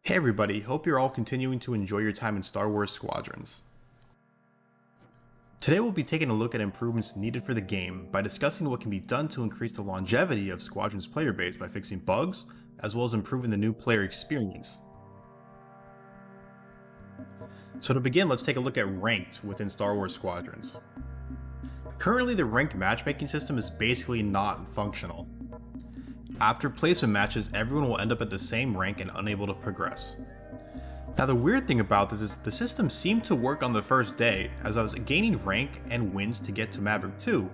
Hey everybody, hope you're all continuing to enjoy your time in Star Wars Squadrons. Today we'll be taking a look at improvements needed for the game by discussing what can be done to increase the longevity of Squadron's player base by fixing bugs, as well as improving the new player experience. So to begin, let's take a look at Ranked within Star Wars Squadrons. Currently the ranked matchmaking system is basically not functional. After placement matches, everyone will end up at the same rank and unable to progress. Now the weird thing about this is the system seemed to work on the first day, as I was gaining rank and wins to get to Maverick 2.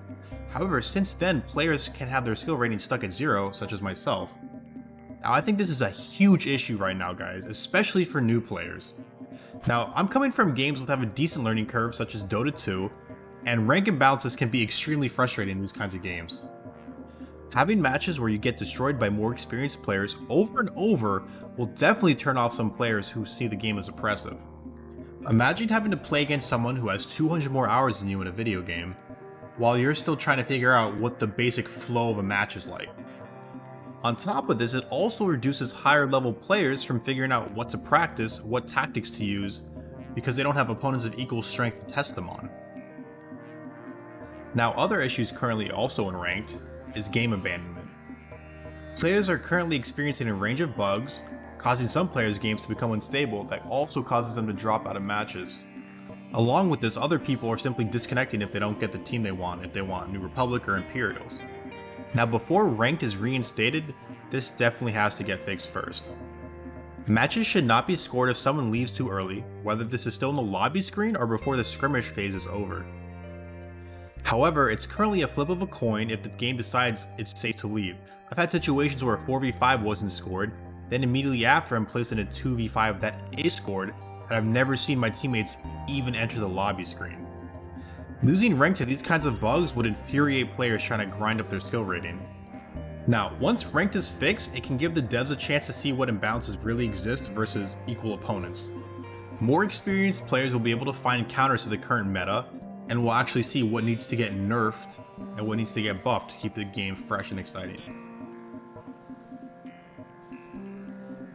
However, since then, players can have their skill rating stuck at 0, such as myself. Now I think this is a huge issue right now, guys, especially for new players. Now, I'm coming from games that have a decent learning curve, such as Dota 2, and rank imbalances can be extremely frustrating in these kinds of games. Having matches where you get destroyed by more experienced players over and over will definitely turn off some players who see the game as oppressive. Imagine having to play against someone who has 200 more hours than you in a video game, while you're still trying to figure out what the basic flow of a match is like. On top of this, it also reduces higher level players from figuring out what to practice, what tactics to use, because they don't have opponents of equal strength to test them on. Now, other issues currently also in Ranked is game abandonment. Players are currently experiencing a range of bugs, causing some players' games to become unstable that also causes them to drop out of matches. Along with this, other people are simply disconnecting if they don't get the team they want, if they want New Republic or Imperials. Now before Ranked is reinstated, this definitely has to get fixed first. Matches should not be scored if someone leaves too early, whether this is still in the lobby screen or before the skirmish phase is over. However, it's currently a flip of a coin if the game decides it's safe to leave. I've had situations where a 4v5 wasn't scored, then immediately after I'm placed in a 2v5 that is scored, and I've never seen my teammates even enter the lobby screen. Losing rank to these kinds of bugs would infuriate players trying to grind up their skill rating. Now, once ranked is fixed, it can give the devs a chance to see what imbalances really exist versus equal opponents. More experienced players will be able to find counters to the current meta, and we'll actually see what needs to get nerfed and what needs to get buffed to keep the game fresh and exciting.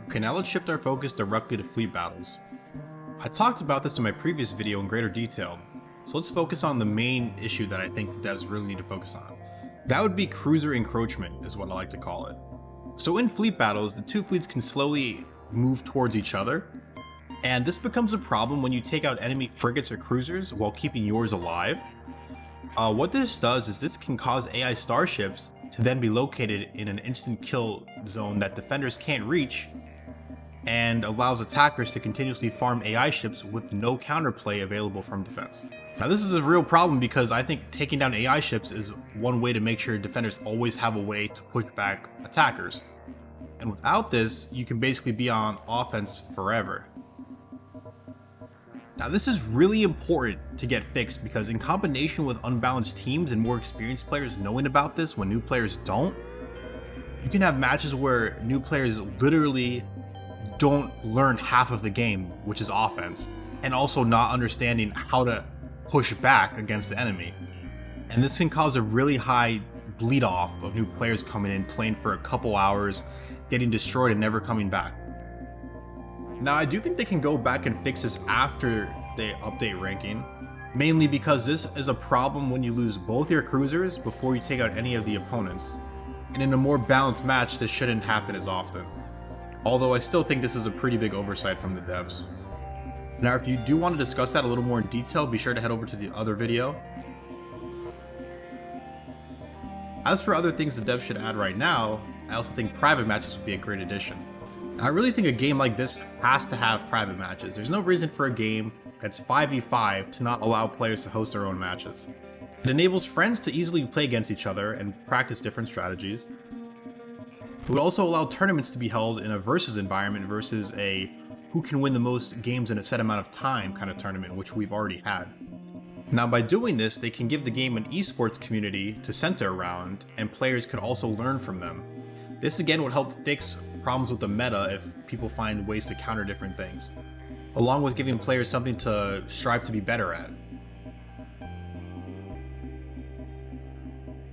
Okay, now let's shift our focus directly to fleet battles. I talked about this in my previous video in greater detail, so let's focus on the main issue that I think the devs really need to focus on. That would be cruiser encroachment, is what I like to call it. So in fleet battles, the two fleets can slowly move towards each other, and this becomes a problem when you take out enemy frigates or cruisers while keeping yours alive. What this does is this can cause AI starships to then be located in an instant kill zone that defenders can't reach, and allows attackers to continuously farm AI ships with no counterplay available from defense. Now this is a real problem because I think taking down AI ships is one way to make sure defenders always have a way to push back attackers. And without this, you can basically be on offense forever. Now this is really important to get fixed because in combination with unbalanced teams and more experienced players knowing about this when new players don't, you can have matches where new players literally don't learn half of the game, which is offense, and also not understanding how to push back against the enemy. And this can cause a really high bleed off of new players coming in, playing for a couple hours, getting destroyed and never coming back. Now I do think they can go back and fix this after they update ranking, mainly because this is a problem when you lose both your cruisers before you take out any of the opponents. And in a more balanced match, this shouldn't happen as often. Although I still think this is a pretty big oversight from the devs. Now if you do want to discuss that a little more in detail, be sure to head over to the other video. As for other things the devs should add right now, I also think private matches would be a great addition. I really think a game like this has to have private matches. There's no reason for a game that's 5v5 to not allow players to host their own matches. It enables friends to easily play against each other and practice different strategies. It would also allow tournaments to be held in a versus environment versus a who can win the most games in a set amount of time kind of tournament, which we've already had. Now by doing this, they can give the game an esports community to center around, and players could also learn from them. This again would help fix problems with the meta if people find ways to counter different things, along with giving players something to strive to be better at.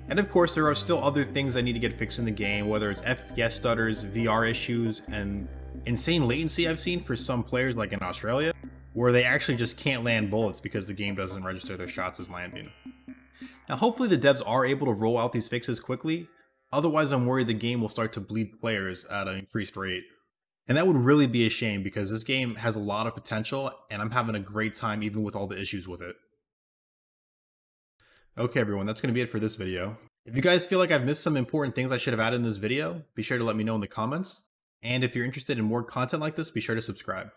And of course, there are still other things that need to get fixed in the game, whether it's FPS stutters, VR issues, and insane latency I've seen for some players like in Australia, where they actually just can't land bullets because the game doesn't register their shots as landing. Now hopefully the devs are able to roll out these fixes quickly, otherwise I'm worried the game will start to bleed players at an increased rate. And that would really be a shame because this game has a lot of potential and I'm having a great time even with all the issues with it. Okay everyone, that's going to be it for this video. If you guys feel like I've missed some important things I should have added in this video, be sure to let me know in the comments. And if you're interested in more content like this, be sure to subscribe.